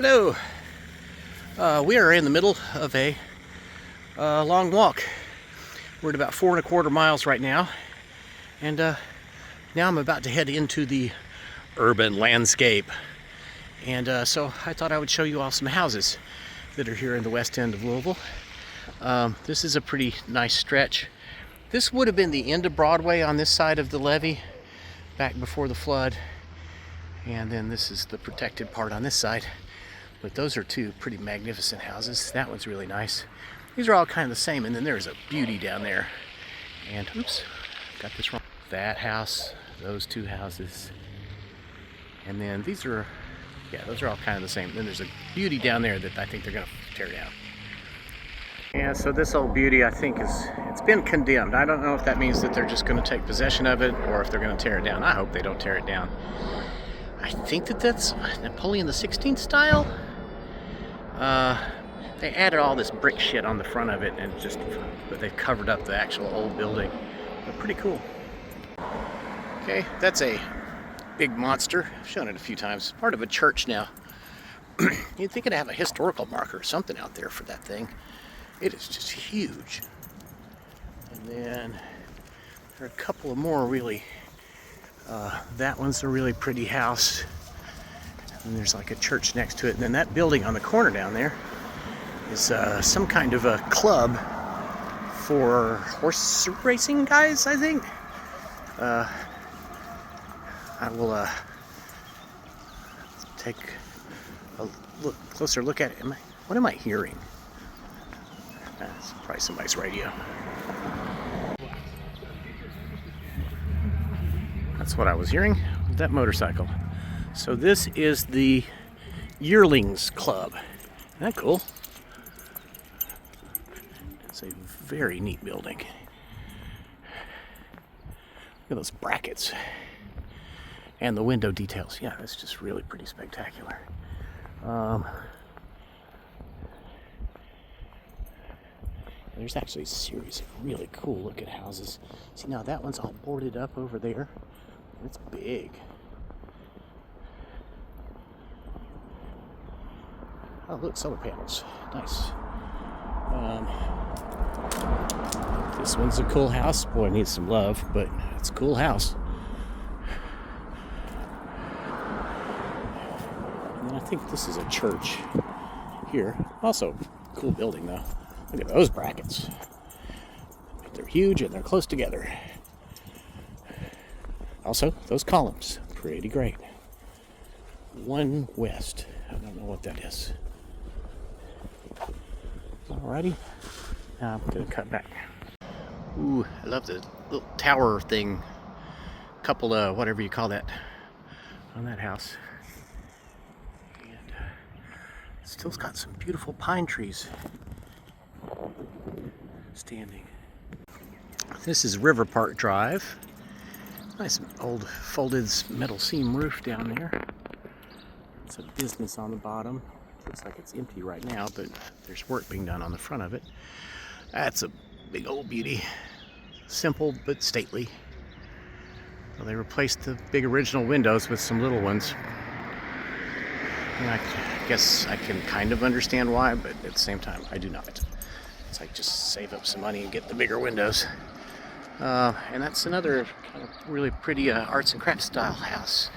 Hello. We are in the middle of a long walk. We're at about 4¼ miles right now, and now I'm about to head into the urban landscape. And so I thought I would show you all some houses that are here in the west end of Louisville. This is a pretty nice stretch. This would have been the end of Broadway on this side of the levee back before the flood, and then this is the protected part on this side. But those are two pretty magnificent houses. That one's really nice. These are all kind of the same, and then there's a beauty down there. And oops, got this wrong. That house, those two houses, and then these are, yeah, those are all kind of the same. Then there's a beauty down there that I think they're gonna tear down. Yeah, so this old beauty, I think, it's been condemned. I don't know if that means that they're just gonna take possession of it or if they're gonna tear it down. I hope they don't tear it down. I think that that's Napoleon the 16th style. They added all this brick shit on the front of it, and but they've covered up the actual old building. But pretty cool. Okay, that's a big monster. I've shown it a few times. Part of a church now. You'd think it'd have a historical marker or something out there for that thing. It is just huge. And then there are a couple of more really. That one's a really pretty house. And there's like a church next to it. And then that building on the corner down there is some kind of a club for horse racing guys, I think. I will take a closer look at it. What am I hearing? That's probably somebody's radio. That's what I was hearing, that motorcycle. So this is the Yearlings Club. Isn't that cool? It's a very neat building. Look at those brackets. And the window details. Yeah, that's just really pretty spectacular. There's actually a series of really cool looking houses. See, now that one's all boarded up over there. It's big. Oh, look, solar panels. Nice. This one's a cool house. Boy, it needs some love, but it's a cool house. And then I think this is a church here. Also, cool building though. Look at those brackets. They're huge and they're close together. Also, those columns, pretty great. One West. I don't know what that is. Alrighty. Now I'm going to cut back. Ooh, I love the little tower thing. Couple of whatever you call that on that house. And it's still got some beautiful pine trees standing. This is River Park Drive. Nice old folded metal seam roof down there. It's a business on the bottom. Looks like it's empty right now, but there's work being done on the front of it. That's a big old beauty. Simple but stately. Well, they replaced the big original windows with some little ones. And I guess I can kind of understand why, but at the same time, I do not. It's like just save up some money and get the bigger windows. And that's another kind of really pretty arts and crafts style house.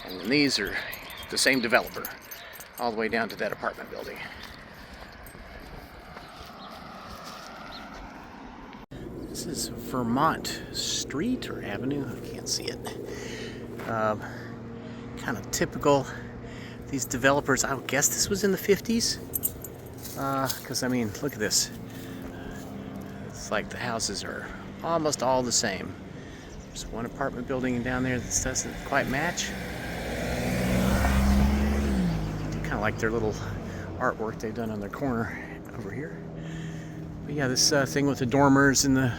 And then these are the same developer, all the way down to that apartment building. This is Vermont Street or Avenue, I can't see it. Kind of typical. These developers, I would guess this was in the 50s. Because I mean, look at this. It's like the houses are almost all the same. There's one apartment building down there that doesn't quite match. Kind of like their little artwork they've done on their corner over here. But yeah, this thing with the dormers and the,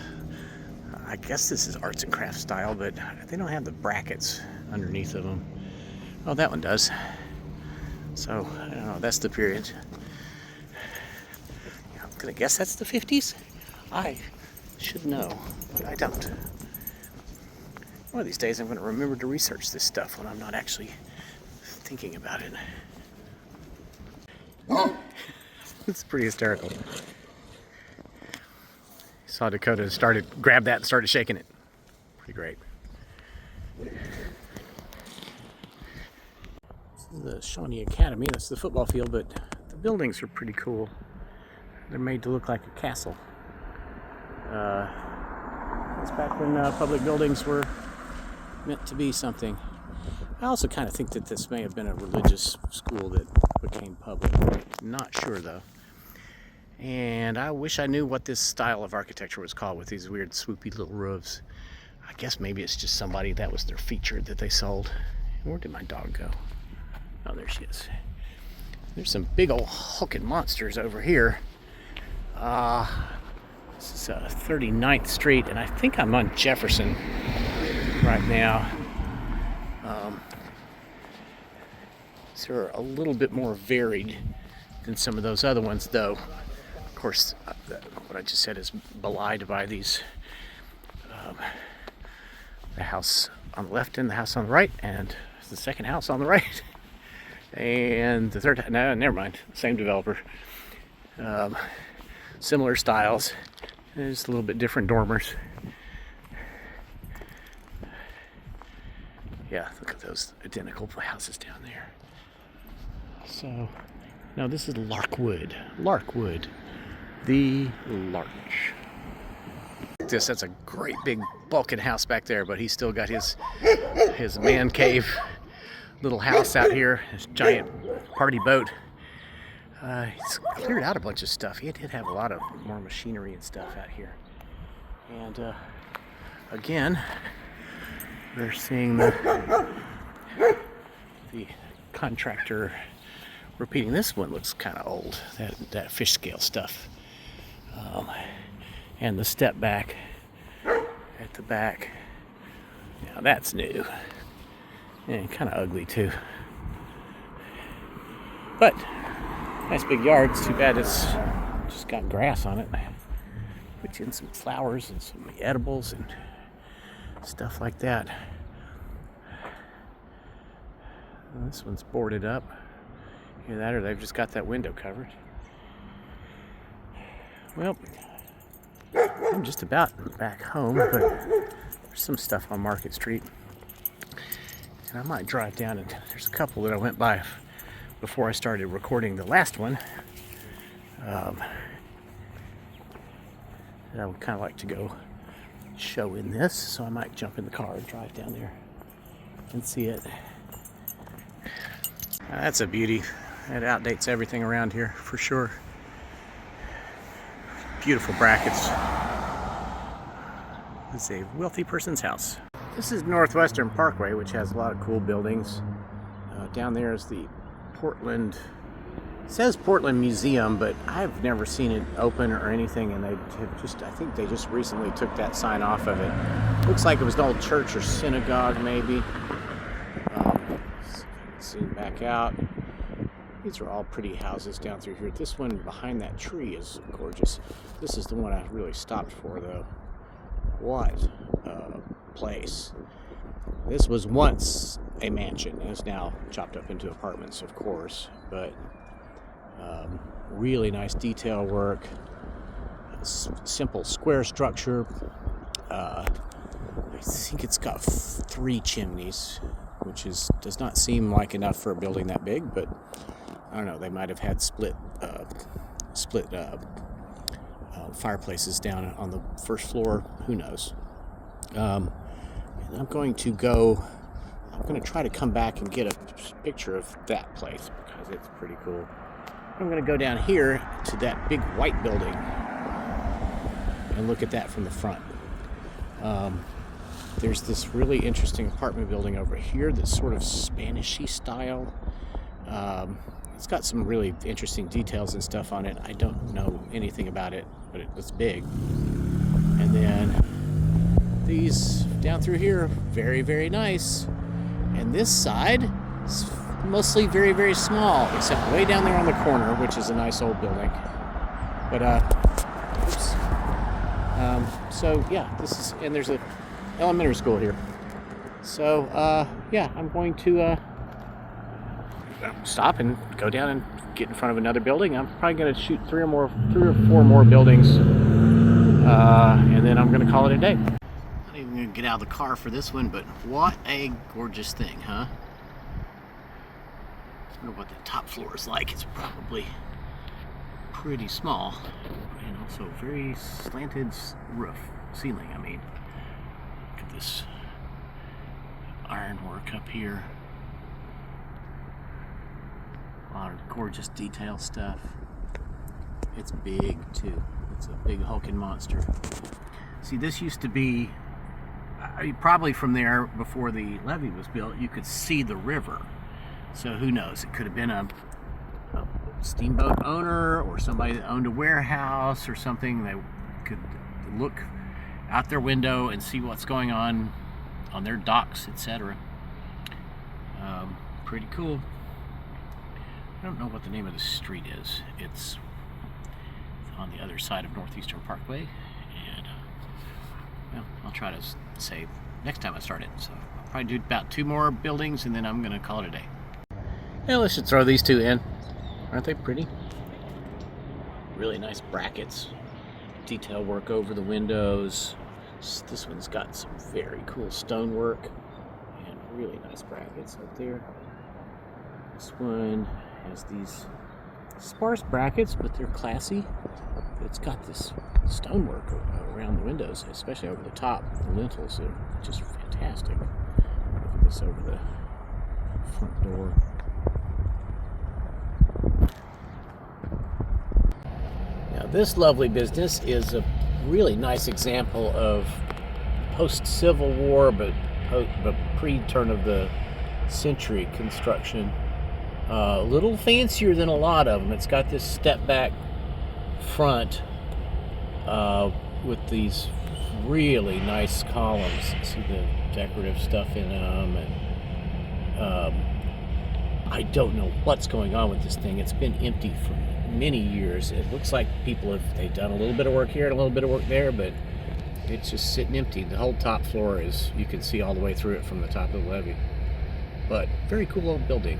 I guess this is arts and crafts style, but they don't have the brackets underneath of them. Oh, that one does. So, I don't know, that's the period. Yeah, I'm gonna guess that's the 50s. I should know, but I don't. One of these days I'm going to remember to research this stuff when I'm not actually thinking about it. It's pretty hysterical. Saw Dakota grabbed that and started shaking it. Pretty great. This is the Shawnee Academy. That's the football field, but the buildings are pretty cool. They're made to look like a castle. It's back when public buildings were meant to be something. I also kind of think that this may have been a religious school that became public. Not sure though. And I wish I knew what this style of architecture was called with these weird swoopy little roofs. I guess maybe it's just somebody that was their feature that they sold. Where did my dog go? Oh, there she is. There's some big old hulking monsters over here. This is 39th Street, and I think I'm on Jefferson right now. So they're a little bit more varied than some of those other ones, though. Of course, what I just said is belied by these the house on the left and the house on the right, and the second house on the right, and the third. No, never mind. Same developer. Similar styles. Just a little bit different dormers. Yeah, look at those identical houses down there. So, no, this is Larkwood. Larkwood. The Larch. That's a great big bulking house back there, but he's still got his man cave little house out here, his giant party boat. He's cleared out a bunch of stuff. He did have a lot of more machinery and stuff out here. And again, we're seeing the contractor repeating. This one looks kind of old, that fish scale stuff. And the step back at the back. Now that's new. And kind of ugly too. But nice big yard. It's too bad it's just got grass on it. Put in some flowers and some edibles and stuff like that. Well, this one's boarded up. Either that or they've just got that window covered. Well, I'm just about back home, but there's some stuff on Market Street. And I might drive down, and there's a couple that I went by before I started recording the last one. That I would kind of like to go show in this, so I might jump in the car and drive down there and see it. That's a beauty. It outdates everything around here for sure. Beautiful brackets. It's a wealthy person's house. This is Northwestern Parkway, which has a lot of cool buildings. Down there is the Portland, it says Portland Museum, but I've never seen it open or anything, and I think they just recently took that sign off of it. Looks like it was an old church or synagogue, maybe. Zoom back out. These are all pretty houses down through here. This one behind that tree is gorgeous. This is the one I really stopped for, though. What a place. This was once a mansion. It's now chopped up into apartments, of course, but really nice detail work. Simple square structure. I think it's got 3 chimneys, which does not seem like enough for a building that big, but I don't know, they might have had split fireplaces down on the first floor. Who knows? And I'm going to try to come back and get a picture of that place because it's pretty cool. I'm going to go down here to that big white building and look at that from the front. There's this really interesting apartment building over here that's sort of Spanish-y style. It's got some really interesting details and stuff on it. I don't know anything about it, but it's big. And then these down through here, very, very nice. And this side is mostly very, very small, except way down there on the corner, which is a nice old building. But, oops. So yeah, and there's a elementary school here. So, yeah, I'm going to stop and go down and get in front of another building. I'm probably going to shoot three or four more buildings, and then I'm going to call it a day. I'm not even going to get out of the car for this one, but what a gorgeous thing, huh? I don't know what the top floor is like. It's probably pretty small, and also very slanted ceiling. I mean, look at this ironwork up here. A lot of gorgeous detail stuff. It's big too. It's a big hulking monster. See, this used to be, probably from there before the levee was built, you could see the river. So who knows? It could have been a steamboat owner or somebody that owned a warehouse or something. They could look out their window and see what's going on their docks, etc. Pretty cool. I don't know what the name of the street is. It's on the other side of Northeastern Parkway, and well, I'll try to say next time I start it. So I'll probably do about 2 more buildings, and then I'm going to call it a day. Now let's just throw these 2 in. Aren't they pretty? Really nice brackets. Detail work over the windows. This one's got some very cool stonework and really nice brackets up there. This one has these sparse brackets, but they're classy. It's got this stonework around the windows, especially over the top. The lintels are just fantastic. Look at this over the front door. Now this lovely business is a really nice example of post-Civil War, but pre-turn of the century construction. A little fancier than a lot of them. It's got this step-back front with these really nice columns. See the decorative stuff in them, and I don't know what's going on with this thing. It's been empty for many years. It looks like they've done a little bit of work here and a little bit of work there, but it's just sitting empty. The whole top floor you can see all the way through it from the top of the levee. But very cool old building.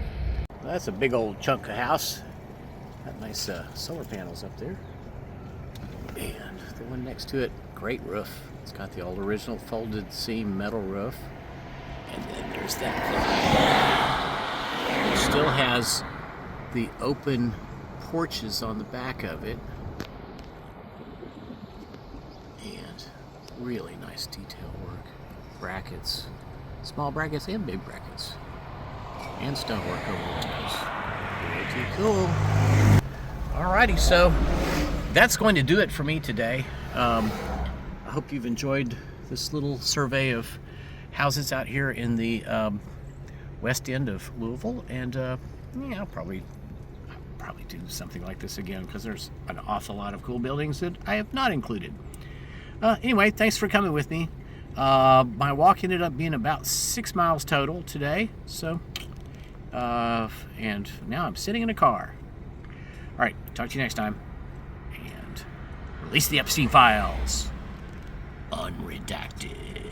Well, that's a big old chunk of house. Got nice solar panels up there. And the one next to it, great roof. It's got the old original folded seam metal roof. And then there's that one, which still has the open porches on the back of it. And really nice detail work. Brackets. Small brackets and big brackets. And stonework over the windows. Pretty cool. Alrighty, so that's going to do it for me today. I hope you've enjoyed this little survey of houses out here in the west end of Louisville, and yeah, I'll probably do something like this again, because there's an awful lot of cool buildings that I have not included. Anyway, thanks for coming with me. My walk ended up being about 6 miles total today, so and now I'm sitting in a car. All right, talk to you next time, and release the Epstein files unredacted.